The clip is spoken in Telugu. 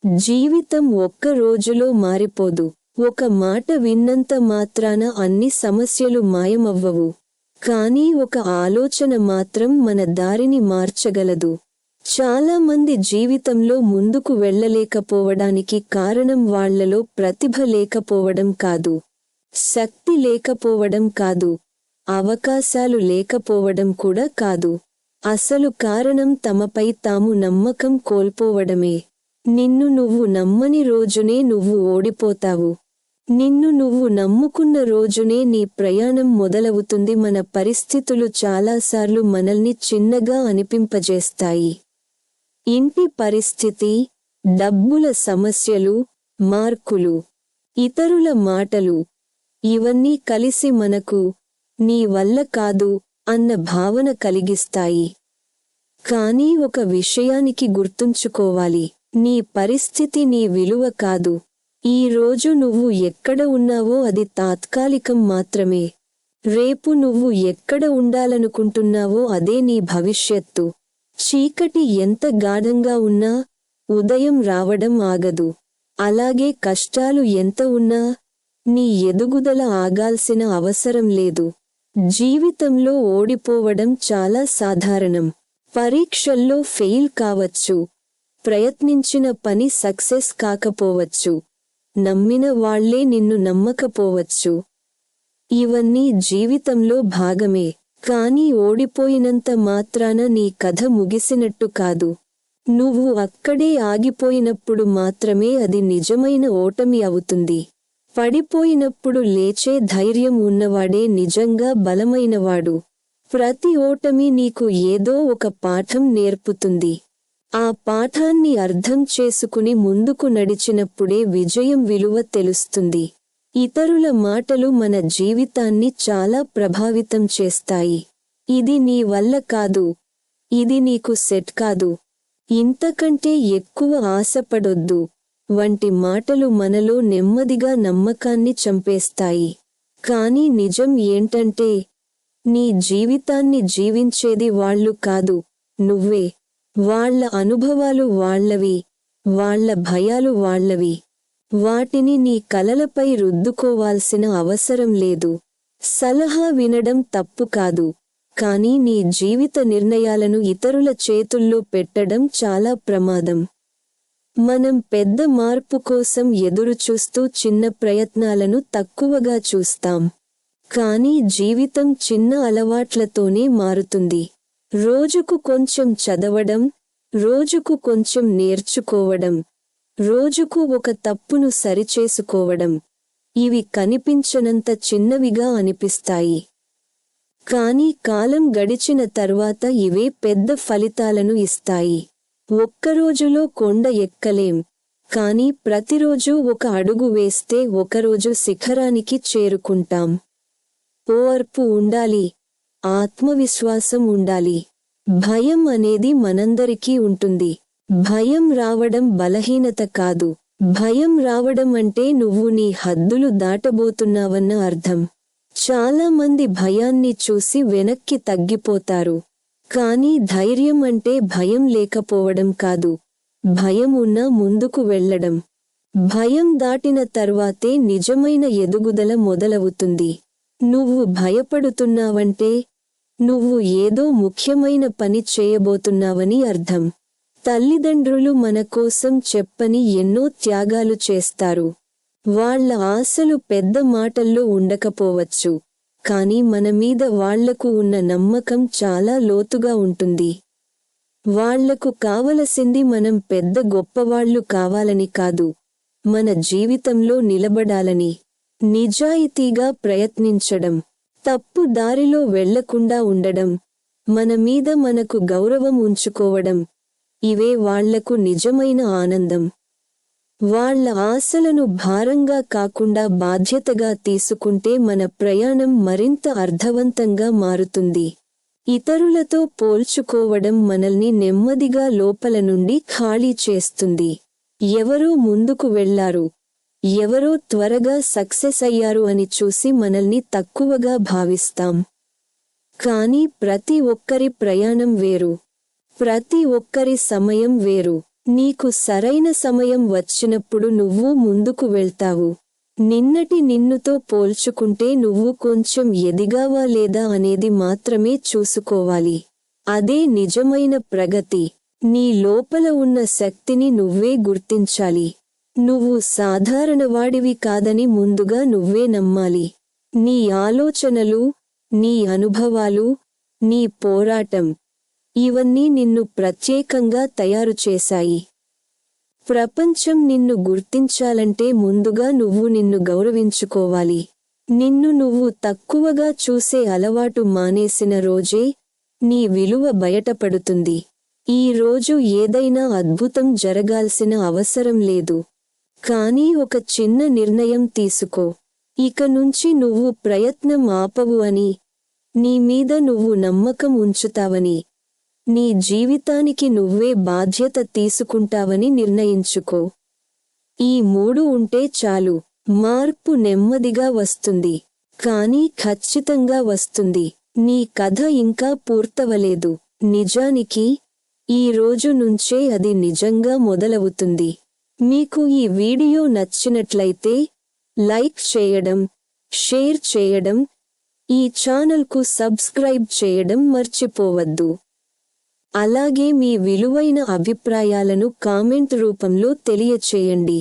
జీవితం ఒక్క రోజులో మారిపోదు. ఒక మాట విన్నంత మాత్రాన అన్ని సమస్యలు మాయమవ్వవు. కానీ ఒక ఆలోచన మాత్రం మన దారిని మార్చగలదు. చాలా మంది జీవితంలో ముందుకు వెళ్ళలేకపోవడానికి కారణం వాళ్లలో ప్రతిభ లేకపోవడం కాదు, శక్తి లేకపోవడం కాదు, అవకాశాలు లేకపోవడం కూడా కాదు. అసలు కారణం తమపై తాము నమ్మకం కోల్పోవడమే. నిన్ను నువ్వు నమ్మని రోజునే నువ్వు ఓడిపోతావు. నిన్ను నువ్వు నమ్ముకున్న రోజునే నీ ప్రయాణం మొదలవుతుంది. మన పరిస్థితులు చాలాసార్లు మనల్ని చిన్నగా అనిపింపజేస్తాయి. ఇంటి పరిస్థితి, డబ్బుల సమస్యలు, మార్కులు, ఇతరుల మాటలు, ఇవన్నీ కలిసి మనకు నీ వల్ల కాదు అన్న భావన కలిగిస్తాయి. కానీ ఒక విషయానికి గుర్తుంచుకోవాలి, నీ పరిస్థితి నీ విలువ కాదు. ఈ రోజు నువ్వు ఎక్కడ ఉన్నావో అది తాత్కాలికం మాత్రమే. రేపు నువ్వు ఎక్కడ ఉండాలనుకుంటున్నావో అదే నీ భవిష్యత్తు. చీకటి ఎంత గాఢంగా ఉన్నా ఉదయం రావడం ఆగదు. అలాగే కష్టాలు ఎంత ఉన్నా నీ ఎదుగుదల ఆగాల్సిన అవసరం లేదు. జీవితంలో ఓడిపోవడం చాలా సాధారణం. పరీక్షల్లో ఫెయిల్ కావచ్చు, ప్రయత్నించిన పని సక్సెస్ కాకపోవచ్చు, నమ్మిన వాళ్లే నిన్ను నమ్మకపోవచ్చు. ఇవన్నీ జీవితంలో భాగమే. కానీ ఓడిపోయినంత మాత్రాన నీ కథ ముగిసినట్టు కాదు. నువ్వు అక్కడే ఆగిపోయినప్పుడు మాత్రమే అది నిజమైన ఓటమి అవుతుంది. పడిపోయినప్పుడు లేచే ధైర్యం ఉన్నవాడే నిజంగా బలమైనవాడు. ప్రతి ఓటమి నీకు ఏదో ఒక పాఠం నేర్పుతుంది. ఆ పాఠాన్ని అర్థం చేసుకుని ముందుకు నడిచినప్పుడే విజయం విలువ తెలుస్తుంది. ఇతరుల మాటలు మన జీవితాన్ని చాలా ప్రభావితం చేస్తాయి. ఇది నీ వల్ల కాదు, ఇది నీకు సెట్ కాదు, ఇంతకంటే ఎక్కువ ఆశపడొద్దు వంటి మాటలు మనలో నెమ్మదిగా నమ్మకాన్ని చంపేస్తాయి. కానీ నిజం ఏంటంటే, నీ జీవితాన్ని జీవించేది వాళ్ళు కాదు, నువ్వే. వాళ్ళ అనుభవాలు వాళ్ళవి, వాళ్ళ భయాలు వాళ్ళవి. వాటిని నీ కలలపై రుద్దుకోవాల్సిన అవసరం లేదు. సలహా వినడం తప్పు కాదు, కానీ నీ జీవిత నిర్ణయాలను ఇతరుల చేతుల్లో పెట్టడం చాలా ప్రమాదం. మనం పెద్ద మార్పు కోసం ఎదురుచూస్తూ చిన్న ప్రయత్నాలను తక్కువగా చూస్తాం. కానీ జీవితం చిన్న అలవాట్లతోనే మారుతుంది. రోజుకు కొంచెం చదవడం, రోజుకు కొంచెం నేర్చుకోవడం, రోజుకు ఒక తప్పును సరిచేసుకోవడం, ఇవి కనిపించనంత చిన్నవిగా అనిపిస్తాయి. కానీ కాలం గడిచిన తర్వాత ఇవే పెద్ద ఫలితాలను ఇస్తాయి. ఒక్కరోజులో కొండ ఎక్కలేం, కానీ ప్రతిరోజూ ఒక అడుగు వేస్తే ఒకరోజు శిఖరానికి చేరుకుంటాం. ఓర్పు ఉండాలి, ఆత్మవిశ్వాసం ఉండాలి. భయం అనేది మనందరికీ ఉంటుంది. భయం రావడం బలహీనత కాదు. భయం రావడం అంటే నువ్వు నీ హద్దులు దాటబోతున్నావన్న అర్థం. చాలా మంది భయాన్ని చూసి వెనక్కి తగ్గిపోతారు. కానీ ధైర్యం అంటే భయం లేకపోవడం కాదు, భయం ఉన్నా ముందుకు వెళ్ళడం. భయం దాటిన తర్వాతే నిజమైన ఎదుగుదల మొదలవుతుంది. నువ్వు భయపడుతున్నావంటే నువ్వు ఏదో ముఖ్యమైన పని చేయబోతున్నావని అర్థం. తల్లిదండ్రులు మన కోసం చెప్పని ఎన్నో త్యాగాలు చేస్తారు. వాళ్ళ ఆశలు పెద్ద మాటల్లో ఉండకపోవచ్చు, కానీ మన మీద వాళ్లకు ఉన్న నమ్మకం చాలా లోతుగా ఉంటుంది. వాళ్లకు కావలసింది మనం పెద్ద గొప్పవాళ్లు కావాలని కాదు, మన జీవితంలో నిలబడాలని. నిజాయితీగా ప్రయత్నించడం, తప్పు దారిలో వెళ్లకుండా ఉండడం, మన మీద మనకు గౌరవం ఉంచుకోవడం, ఇవే వాళ్లకు నిజమైన ఆనందం. వాళ్ళ ఆశలను భారంగా కాకుండా బాధ్యతగా తీసుకుంటే మన ప్రయాణం మరింత అర్థవంతంగా మారుతుంది. ఇతరులతో పోల్చుకోవడం మనల్ని నెమ్మదిగా లోపల నుండి ఖాళీ చేస్తుంది. ఎవరో ముందుకు వెళ్లారు, ఎవరో త్వరగా సక్సెస్ అయ్యారు అని చూసి మనల్ని తక్కువగా భావిస్తాం. కానీ ప్రతి ఒక్కరి ప్రయాణం వేరు, ప్రతి ఒక్కరి సమయం వేరు. నీకు సరైన సమయం వచ్చినప్పుడు నువ్వు ముందుకు వెళ్తావు. నిన్నటి నిన్నుతో పోల్చుకుంటే నువ్వు కొంచెం ఎదిగావా లేదా అనేది మాత్రమే చూసుకోవాలి. అదే నిజమైన ప్రగతి. నీ లోపల ఉన్న శక్తిని నువ్వే గుర్తించాలి. నువ్వు సాధారణవాడివి కాదని ముందుగా నువ్వే నమ్మాలి. నీ ఆలోచనలు, నీ అనుభవాలు, నీ పోరాటం ఇవన్నీ నిన్ను ప్రత్యేకంగా తయారు చేశాయి. ప్రపంచం నిన్ను గుర్తించాలంటే ముందుగా నువ్వు నిన్ను గౌరవించుకోవాలి. నిన్ను నువ్వు తక్కువగా చూసే అలవాటు మానేసిన రోజే నీ విలువ బయటపడుతుంది. ఈ రోజు ఏదైనా అద్భుతం జరగాల్సిన అవసరం లేదు. కానీ ఒక చిన్న నిర్ణయం తీసుకో. ఇక నుంచి నువ్వు ప్రయత్నం ఆపవు అని, నీ మీద నువ్వు నమ్మకం ఉంచుతావని, నీ జీవితానికి నువ్వే బాధ్యత తీసుకుంటావని నిర్ణయించుకో. ఈ 3 ఉంటే చాలు. మార్పు నెమ్మదిగా వస్తుంది, కానీ ఖచ్చితంగా వస్తుంది. నీ కథ ఇంకా పూర్తవలేదు. నిజానికి ఈ రోజు నుంచే అది నిజంగా మొదలవుతుంది. మీకు ఈ వీడియో నచ్చినట్లయితే లైక్ చేయడం, షేర్ చేయడం, ఈ ఛానల్కు సబ్స్క్రైబ్ చేయడం మర్చిపోవద్దు. అలాగే మీ విలువైన అభిప్రాయాలను కామెంట్ రూపంలో తెలియచేయండి.